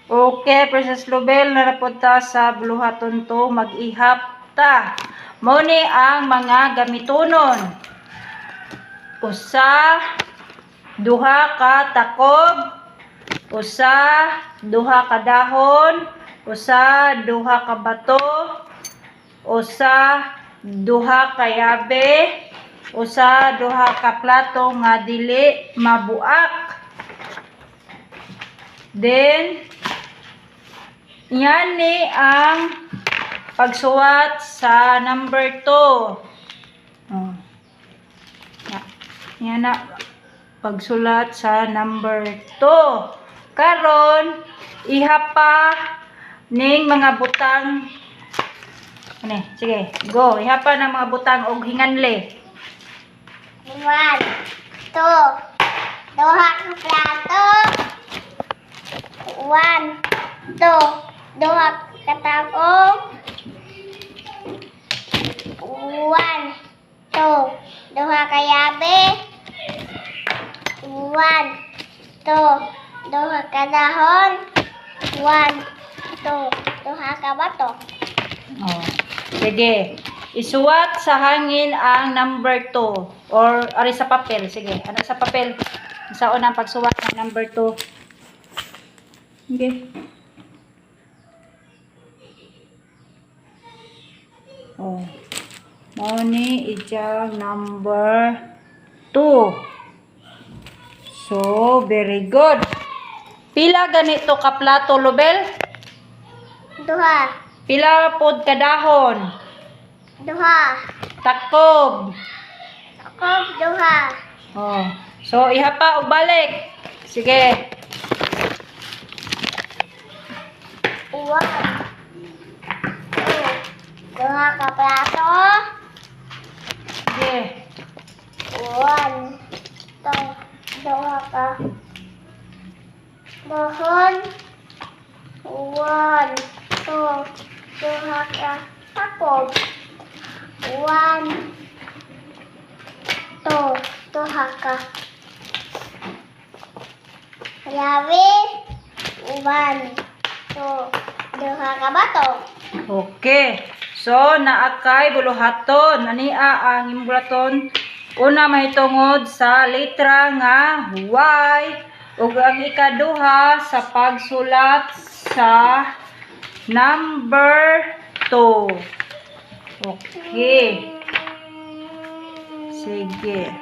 Okay, Princess Lubel, narapunta sa buluhaton to, mag-ihap ta. Muni ang mga gamitonon. Usa, duha ka takob, usa, duha ka dahon, usa, duha ka bato, usa, duha ka yabe, usa, duha ka plato nga dili mabuak. Then, yan ni ang pagsuwat sa number 2. Oh. Yan na pagsulat sa number 2. Karon ihapa ning mga butang. Ano? Sige, go. Ihapa ng mga butang og hinganli. 1, 2, duha ka plato. 1, 2, duha ka takob. 1, 2, duha ka yabe. 1, 2, duha ka dahon. 1, 2, duha ka bato. Oh. Sige. Isuwat sa hangin ang number 2 or ari sa papel. Sige, ano sa papel? Sa unang pagsuwat ng number 2. Okay. Oh. Mao ni ijang number 2. So, very good. Pila ganito ka plato, Lubel? Duha. Pila pod ka dahon? Duha. Takob. Takob, duha. Oh. So, ihapa og balik. Sige. 1, 2, duha ka plato. Sige. 1, 2, duha ka dahon. 1, 2, duha ka takob. 1, 2, duha ka yabe. 1, 2, duha ka bato. Okay. So, naakay buluhaton. Ania ang imong buluhaton. Una mahitungod sa letra nga Y. Ug ang ikaduha sa pagsulat sa number 2. Okay. Sige.